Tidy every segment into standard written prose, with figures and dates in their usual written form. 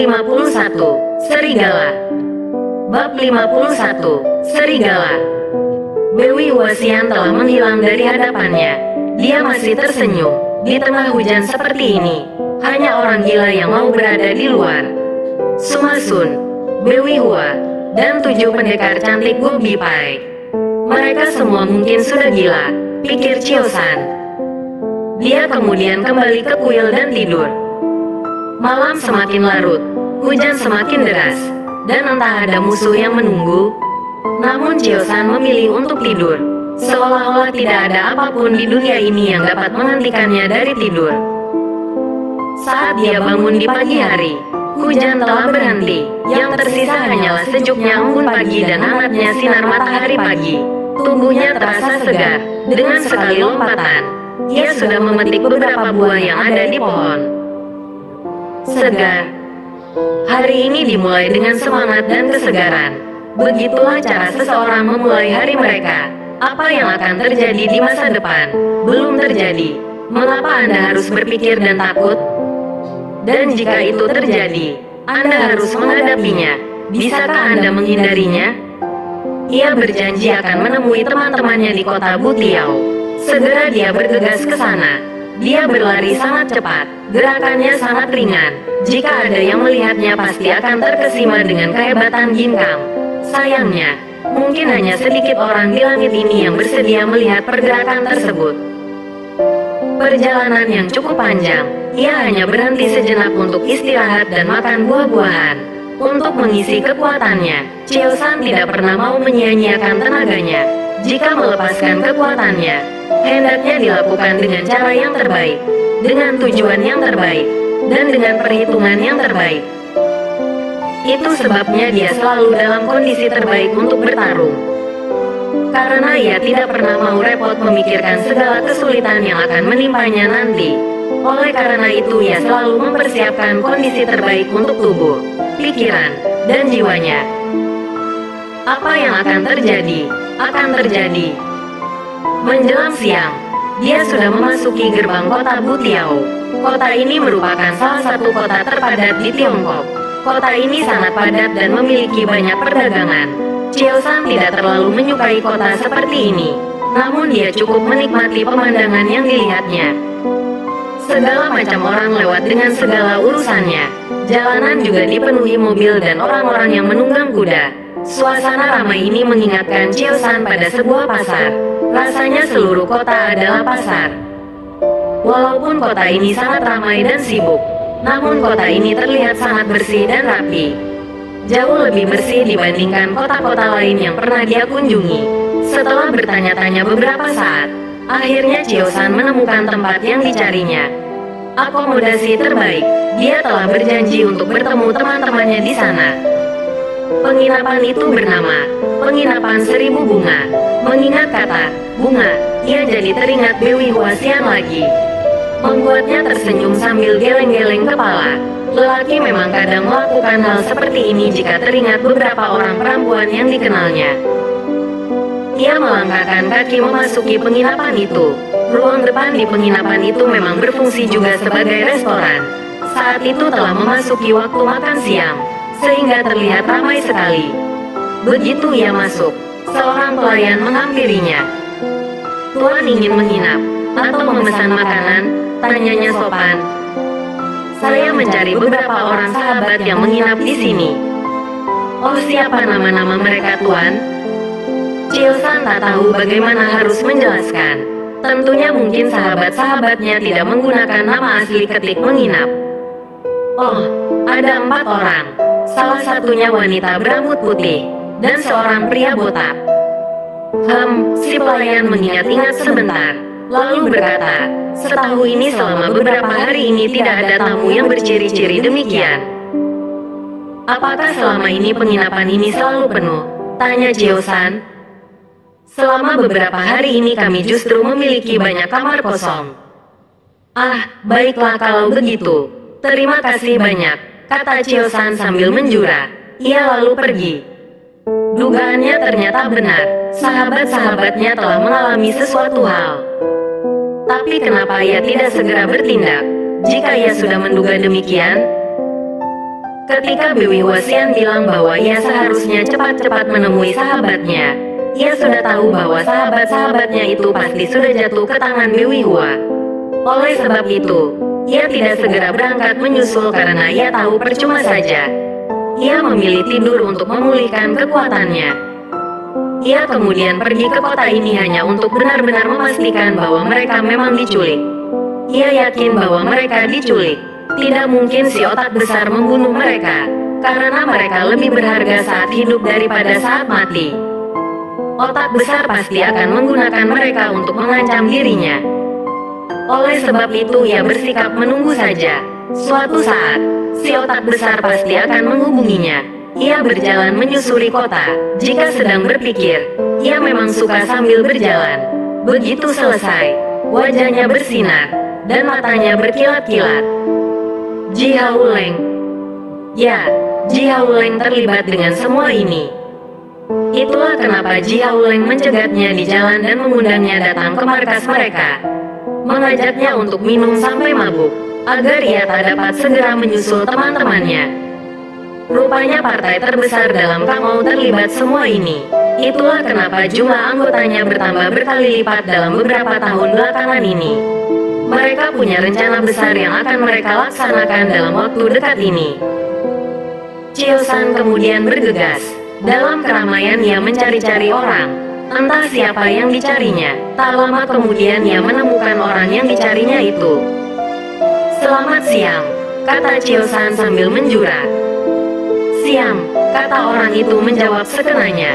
51. Serigala. Bab 51. Serigala. Bewi Huasian telah menghilang dari hadapannya. Dia masih tersenyum. Di tengah hujan seperti ini, hanya orang gila yang mau berada di luar. Sumasun, Bewi Hua, dan 7 pendekar cantik Gobi Pai. Mereka semua mungkin sudah gila, pikir Chiosan. Dia kemudian kembali ke kuil dan tidur. Malam semakin larut, hujan semakin deras, dan entah ada musuh yang menunggu. Namun Chiosan memilih untuk tidur, seolah-olah tidak ada apapun di dunia ini yang dapat menghentikannya dari tidur. Saat dia bangun di pagi hari, hujan telah berhenti. Yang tersisa hanyalah sejuknya embun pagi dan hangatnya sinar matahari pagi. Tubuhnya terasa segar. Dengan sekali lompatan, ia sudah memetik beberapa buah yang ada di pohon. Segar. Hari ini dimulai dengan semangat dan kesegaran. Begitulah cara seseorang memulai hari mereka. Apa yang akan terjadi di masa depan belum terjadi. Mengapa Anda harus berpikir dan takut? Dan jika itu terjadi, Anda harus menghadapinya. Bisakah Anda menghindarinya? Ia berjanji akan menemui teman-temannya di kota Butiao. Segera dia bergegas ke sana. Dia berlari sangat cepat, gerakannya sangat ringan. Jika ada yang melihatnya pasti akan terkesima dengan kehebatan Ginkang. Sayangnya, mungkin hanya sedikit orang di langit ini yang bersedia melihat pergerakan tersebut. Perjalanan yang cukup panjang, ia hanya berhenti sejenak untuk istirahat dan makan buah-buahan. Untuk mengisi kekuatannya, Chiosan tidak pernah mau menyia-nyiakan tenaganya. Jika melepaskan kekuatannya, hendaknya dilakukan dengan cara yang terbaik, dengan tujuan yang terbaik, dan dengan perhitungan yang terbaik. Itu sebabnya dia selalu dalam kondisi terbaik untuk bertarung. Karena ia tidak pernah mau repot memikirkan segala kesulitan yang akan menimpanya nanti. Oleh karena itu ia selalu mempersiapkan kondisi terbaik untuk tubuh, pikiran, dan jiwanya. Apa yang akan terjadi, akan terjadi. Menjelang siang, dia sudah memasuki gerbang kota Butiao. Kota ini merupakan salah satu kota terpadat di Tiongkok. Kota ini sangat padat dan memiliki banyak perdagangan. Chiosan tidak terlalu menyukai kota seperti ini, namun dia cukup menikmati pemandangan yang dilihatnya. Segala macam orang lewat dengan segala urusannya. Jalanan juga dipenuhi mobil dan orang-orang yang menunggang kuda. Suasana ramai ini mengingatkan Chiosan pada sebuah pasar. Rasanya seluruh kota adalah pasar. Walaupun kota ini sangat ramai dan sibuk, namun kota ini terlihat sangat bersih dan rapi. Jauh lebih bersih dibandingkan kota-kota lain yang pernah dia kunjungi. Setelah bertanya-tanya beberapa saat, akhirnya Chiosan menemukan tempat yang dicarinya. Akomodasi terbaik. Dia telah berjanji untuk bertemu teman-temannya di sana. Penginapan itu bernama Penginapan 1000 Bunga. Mengingat kata bunga, ia jadi teringat Bewi Huasian lagi. Membuatnya tersenyum sambil geleng-geleng kepala. Lelaki memang kadang melakukan hal seperti ini jika teringat beberapa orang perempuan yang dikenalnya. Ia melangkahkan kaki memasuki penginapan itu. Ruang depan di penginapan itu memang berfungsi juga sebagai restoran. Saat itu telah memasuki waktu makan siang, sehingga terlihat ramai sekali. Begitu ia masuk, seorang pelayan menghampirinya. "Tuan ingin menginap atau memesan makanan?" tanyanya sopan. "Saya mencari beberapa orang sahabat yang menginap di sini." "Oh, siapa nama-nama mereka, Tuan?" Chiosan tak tahu bagaimana harus menjelaskan. Tentunya mungkin sahabat-sahabatnya tidak menggunakan nama asli ketik menginap. "Oh, ada 4 orang. Salah satunya wanita berambut putih, dan seorang pria botak." Si pelayan mengingat-ingat sebentar, lalu berkata, "Setahu ini selama beberapa hari ini tidak ada tamu yang berciri-ciri demikian." "Apakah selama ini penginapan ini selalu penuh?" tanya Chiosan. "Selama beberapa hari ini kami justru memiliki banyak kamar kosong." "Ah, baiklah kalau begitu. Terima kasih banyak," kata Chiosan sambil menjura. Ia lalu pergi. Dugaannya ternyata benar. Sahabat-sahabatnya telah mengalami sesuatu hal. Tapi kenapa ia tidak segera bertindak? Jika ia sudah menduga demikian, Ketika Bewi Huasian bilang bahwa ia seharusnya cepat-cepat menemui sahabatnya, ia sudah tahu bahwa sahabat-sahabatnya itu pasti sudah jatuh ke tangan Bewi Hua. Oleh sebab itu, ia tidak segera berangkat menyusul karena ia tahu percuma saja. Ia memilih tidur untuk memulihkan kekuatannya. Ia kemudian pergi ke kota ini hanya untuk benar-benar memastikan bahwa mereka memang diculik. Ia yakin bahwa mereka diculik. Tidak mungkin si otak besar membunuh mereka, karena mereka lebih berharga saat hidup daripada saat mati. Otak besar pasti akan menggunakan mereka untuk mengancam dirinya. Oleh sebab itu ia bersikap menunggu saja. Suatu saat, si otak besar pasti akan menghubunginya. Ia berjalan menyusuri kota. Jika sedang berpikir, ia memang suka sambil berjalan. Begitu selesai, wajahnya bersinar, dan matanya berkilat-kilat. Ji Hauleng. Ya, Ji Hauleng terlibat dengan semua ini. Itulah kenapa Ji Hauleng mencegatnya di jalan dan mengundangnya datang ke markas mereka. Mengajaknya untuk minum sampai mabuk, agar ia tak dapat segera menyusul teman-temannya. Rupanya partai terbesar dalam Kamau terlibat semua ini. Itulah kenapa jumlah anggotanya bertambah berkali lipat dalam beberapa tahun belakangan ini. Mereka punya rencana besar yang akan mereka laksanakan dalam waktu dekat ini. Chiosan kemudian bergegas. Dalam keramaian ia mencari-cari orang. Entah siapa yang dicarinya. Tak lama kemudian ia menemukan orang yang dicarinya itu. "Selamat siang," kata Chiosan sambil menjura. "Siang," kata orang itu menjawab sekenanya.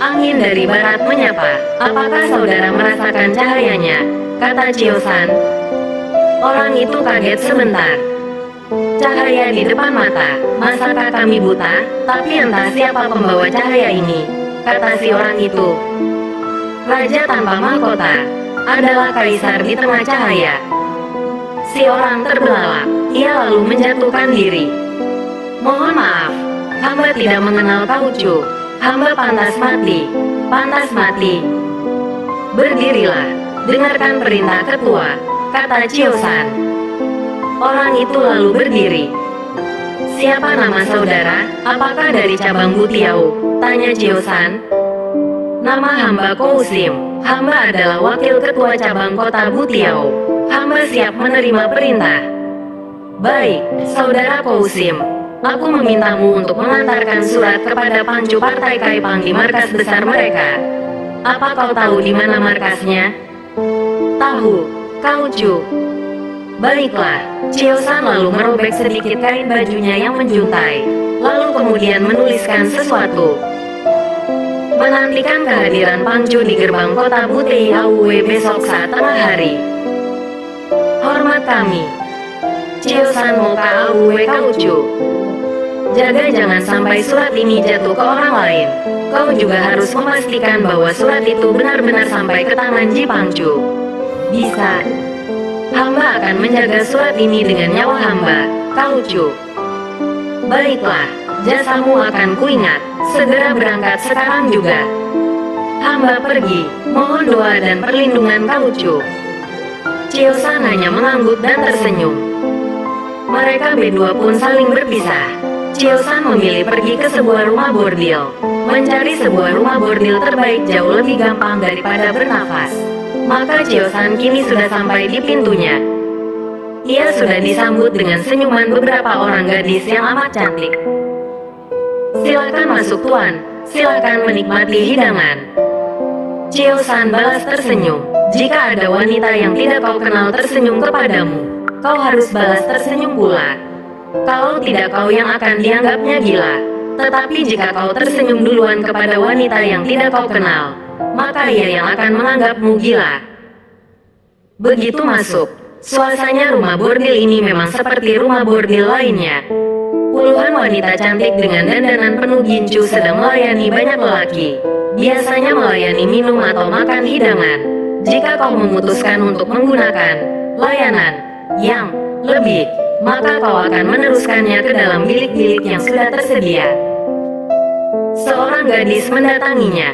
Angin dari barat menyapa. "Apakah saudara merasakan cahayanya?" kata Chiosan. Orang itu kaget sebentar. "Cahaya di depan mata, masakah kami buta? Tapi entah siapa pembawa cahaya ini," kata si orang itu. "Raja tanpa mahkota adalah kaisar di tengah cahaya." Si orang terbelalak. Ia lalu menjatuhkan diri. "Mohon maaf, hamba tidak mengenal Kaucu. Hamba pantas mati, pantas mati." "Berdirilah. Dengarkan perintah ketua," kata Chiosan. Orang itu lalu berdiri. "Siapa nama saudara? Apakah dari cabang Butiau?" tanya Chiosan. "Nama hamba Kousim. Hamba adalah wakil ketua cabang kota Butiau. Hamba siap menerima perintah." "Baik, saudara Kousim. Aku memintamu untuk mengantarkan surat kepada Pancu Partai Kaipang di markas besar mereka. Apa kau tahu di mana markasnya?" "Tahu, Kaucu." "Baiklah." Chiosan lalu merobek sedikit kain bajunya yang menjuntai, lalu kemudian menuliskan sesuatu. "Menantikan kehadiran Pangcu di gerbang kota Butei Aue besok saat tengah hari. Hormat kami, Chiosan Moka Aue Kaucu. Jaga jangan sampai surat ini jatuh ke orang lain. Kau juga harus memastikan bahwa surat itu benar-benar sampai ke tangan Ji Pangcu. Bisa. Hamba akan menjaga surat ini dengan nyawa hamba, Kaucu." "Baiklah, jasamu akan kuingat. Segera berangkat sekarang juga." "Hamba pergi. Mohon doa dan perlindungan Kaucu." Chiosan hanya mengangguk dan tersenyum. Mereka berdua pun saling berpisah. Chiosan memilih pergi ke sebuah rumah bordil. Mencari sebuah rumah bordil terbaik jauh lebih gampang daripada bernafas. Maka Chiosan kini sudah sampai di pintunya. Ia sudah disambut dengan senyuman beberapa orang gadis yang amat cantik. "Silakan masuk tuan, silakan menikmati hidangan." Chiosan balas tersenyum. "Jika ada wanita yang tidak kau kenal tersenyum kepadamu, kau harus balas tersenyum pula. Kalau tidak kau yang akan dianggapnya gila. Tetapi jika kau tersenyum duluan kepada wanita yang tidak kau kenal, maka ia yang akan menganggapmu gila." Begitu masuk, suasana rumah bordil ini memang seperti rumah bordil lainnya. Puluhan wanita cantik dengan dandanan penuh gincu sedang melayani banyak lelaki. Biasanya melayani minum atau makan hidangan. Jika kau memutuskan untuk menggunakan layanan yang lebih, maka kau akan meneruskannya ke dalam bilik-bilik yang sudah tersedia. Seorang gadis mendatanginya.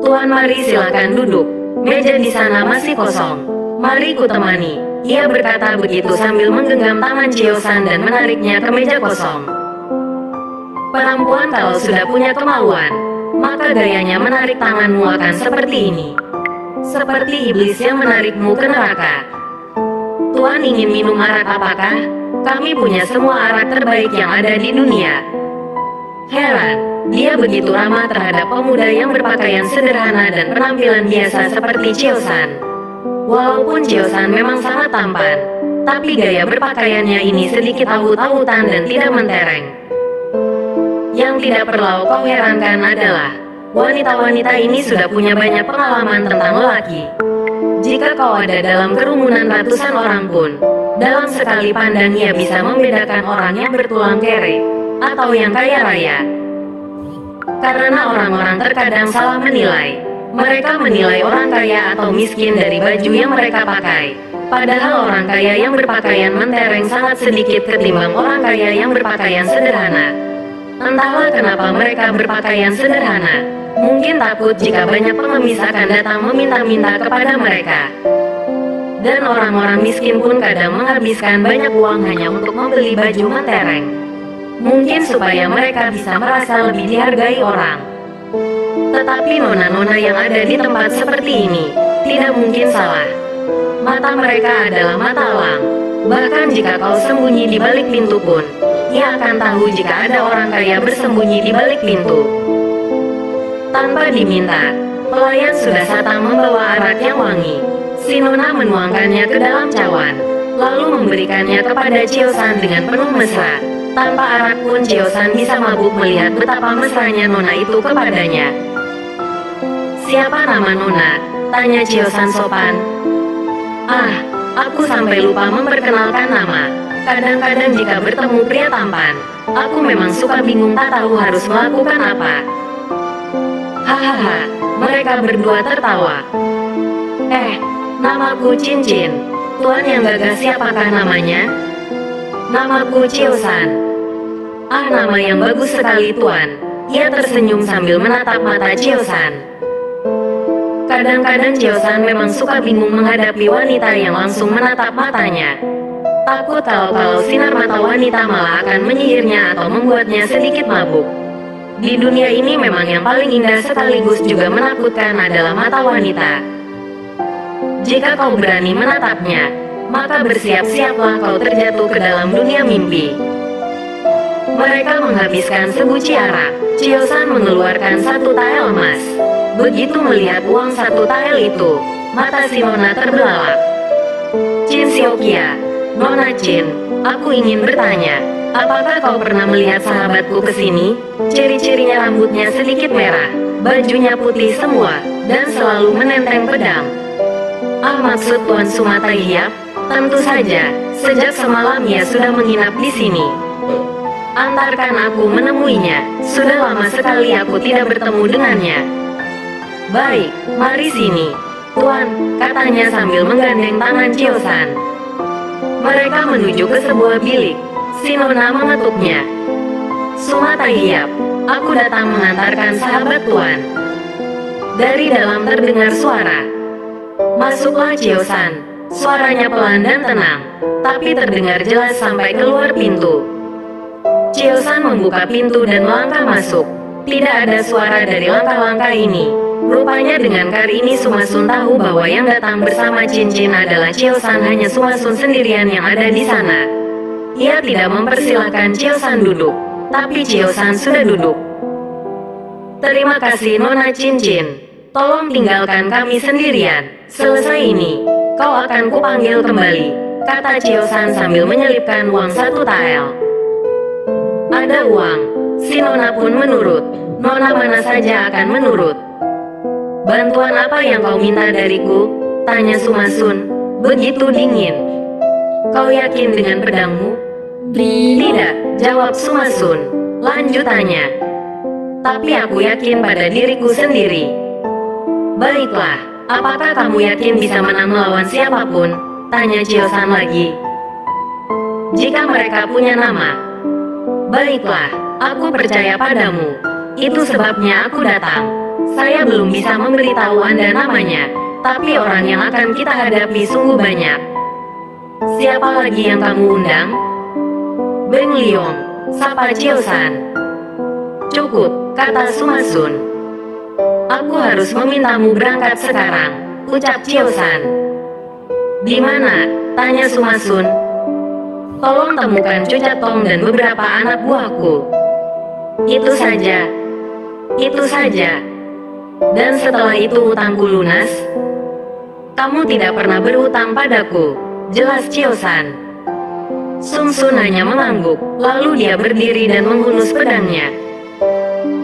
"Tuan, mari silakan duduk. Meja di sana masih kosong. Mari kutemani," Ia berkata begitu sambil menggenggam tangan Chiosan dan menariknya ke meja kosong. Perempuan kalau sudah punya kemauan, maka gayanya menarik tanganmu akan seperti ini. Seperti iblis yang menarikmu ke neraka. Tuan ingin minum arak apakah? Kami punya semua arak terbaik yang ada di dunia. Heran, dia begitu ramah terhadap pemuda yang berpakaian sederhana dan penampilan biasa seperti Chiosan. Walaupun Chiosan memang sangat tampan, tapi gaya berpakaiannya ini sedikit awut-awutan dan tidak mentereng. Yang tidak perlu kau herankan adalah, wanita-wanita ini sudah punya banyak pengalaman tentang lelaki. Jika kau ada dalam kerumunan ratusan orang pun, dalam sekali pandang ia bisa membedakan orang yang bertulang kere, atau yang kaya raya. Karena orang-orang terkadang salah menilai. Mereka menilai orang kaya atau miskin dari baju yang mereka pakai. Padahal orang kaya yang berpakaian mentereng sangat sedikit ketimbang orang kaya yang berpakaian sederhana. Entahlah kenapa mereka berpakaian sederhana. Mungkin takut jika banyak pengemis akan datang meminta-minta kepada mereka. Dan orang-orang miskin pun kadang menghabiskan banyak uang hanya untuk membeli baju mentereng. Mungkin supaya mereka bisa merasa lebih dihargai orang. Tetapi nona-nona yang ada di tempat seperti ini tidak mungkin salah. Mata mereka adalah mata elang. Bahkan jika kau sembunyi di balik pintu pun, ia akan tahu jika ada orang kaya bersembunyi di balik pintu. Tanpa diminta, pelayan sudah datang membawa arak yang wangi. Si nona menuangkannya ke dalam cawan, lalu memberikannya kepada Chiosan dengan penuh mesra. Tanpa arak pun Chiosan bisa mabuk melihat betapa mesranya nona itu kepadanya. Siapa nama nona? Tanya Chiosan sopan. Ah, aku sampai lupa memperkenalkan nama. Kadang-kadang jika bertemu pria tampan, aku memang suka bingung tak tahu harus melakukan apa. Hahaha, mereka berdua tertawa. Namaku Cincin. Tuan yang gagah siapakah namanya? Namaku Chiosan. Ah, nama yang bagus sekali tuan. Ia tersenyum sambil menatap mata Chiosan. Kadang-kadang Chiosan memang suka bingung menghadapi wanita yang langsung menatap matanya. Takut kalau sinar mata wanita malah akan menyihirnya atau membuatnya sedikit mabuk. Di dunia ini memang yang paling indah sekaligus juga menakutkan adalah mata wanita. Jika kau berani menatapnya, maka bersiap-siaplah kau terjatuh ke dalam dunia mimpi. Mereka menghabiskan sebuci arak. Chiosan mengeluarkan 1 tael emas. Begitu melihat uang 1 tael itu, mata si nona terbelalak. Chin Siokia, Nona Chin, aku ingin bertanya, apakah kau pernah melihat sahabatku kesini? Ciri-cirinya rambutnya sedikit merah, bajunya putih semua, dan selalu menenteng pedang. Ah, maksud Tuan Sumataihiap? Tentu saja, sejak semalam ia sudah menginap di sini. Antarkan aku menemuinya, sudah lama sekali aku tidak bertemu dengannya. Baik, mari sini. Tuan, katanya sambil menggandeng tangan Chiosan. Mereka menuju ke sebuah bilik. Si nona mengetuknya. Sumataihiap, aku datang mengantarkan sahabat Tuan. Dari dalam terdengar suara. Masuklah Chiosan. Suaranya pelan dan tenang, tapi terdengar jelas sampai keluar pintu. Chiosan membuka pintu dan melangkah masuk. Tidak ada suara dari langkah-langkah ini. Rupanya dengan kali ini Sumasun tahu bahwa yang datang bersama Cincin adalah Chiosan, hanya Sumasun sendirian yang ada di sana. Ia tidak mempersilahkan Chiosan duduk, tapi Chiosan sudah duduk. Terima kasih Nona Cincin. Tolong tinggalkan kami sendirian. Selesai ini, kau akan kupanggil kembali, kata Chiosan sambil menyelipkan uang 1 tael. Ada uang. Si nona pun menurut. Nona mana saja akan menurut. Bantuan apa yang kau minta dariku? Tanya Sumasun, begitu dingin. Kau yakin dengan pedangmu? Tidak, jawab Sumasun. Lanjutannya. Tapi aku yakin pada diriku sendiri. Baiklah, apakah kamu yakin bisa menang melawan siapapun? Tanya Chiosan lagi. Jika mereka punya nama. Baiklah, aku percaya padamu. Itu sebabnya aku datang. Saya belum bisa memberitahu Anda namanya, tapi orang yang akan kita hadapi sungguh banyak. Siapa lagi yang kamu undang? Beng Liong, sapa Chio-san. Cukup, kata Sumasun. Aku harus memintamu berangkat sekarang, ucap Chio-san. Di mana? Tanya Sumasun. Tolong temukan Cucatong dan beberapa anak buahku. Itu saja. Itu saja. Dan setelah itu utangku lunas. Kamu tidak pernah berhutang padaku, jelas Chio-san. Sung-sun hanya mengangguk, lalu dia berdiri dan menghunus pedangnya.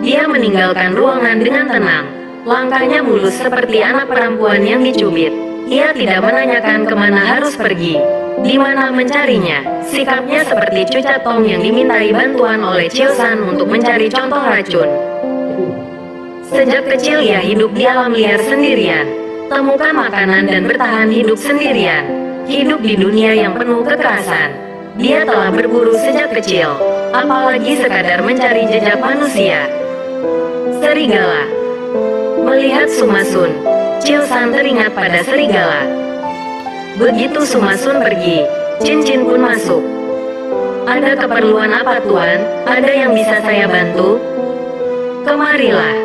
Dia meninggalkan ruangan dengan tenang. Langkahnya mulus seperti anak perempuan yang dicubit. Ia tidak menanyakan kemana harus pergi, di mana mencarinya. Sikapnya seperti Cucatong yang dimintai bantuan oleh Chio-san untuk mencari contoh racun. Sejak kecil ia hidup di alam liar sendirian, temukan makanan dan bertahan hidup sendirian. Hidup di dunia yang penuh kekerasan. Dia telah berburu sejak kecil, apalagi sekadar mencari jejak manusia. Serigala. Melihat Sumasun, Chio-san teringat pada serigala. Begitu Sumasun pergi, Cincin pun masuk. Ada keperluan apa tuan? Ada yang bisa saya bantu? Kemarilah.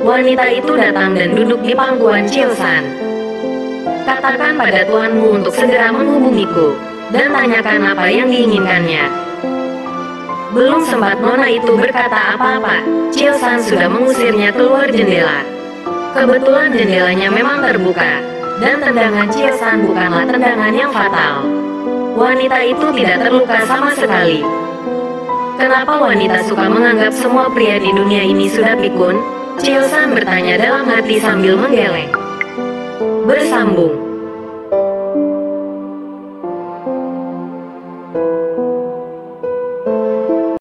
Wanita itu datang dan duduk di pangkuan Chio-san. Katakan pada tuanmu untuk segera menghubungiku, dan tanyakan apa yang diinginkannya. Belum sempat nona itu berkata apa-apa, Chio-san sudah mengusirnya keluar jendela. Kebetulan jendelanya memang terbuka, dan tendangan Chio-san bukanlah tendangan yang fatal. Wanita itu tidak terluka sama sekali. Kenapa wanita suka menganggap semua pria di dunia ini sudah pikun? Chio-san bertanya dalam hati sambil menggeleng. Bersambung.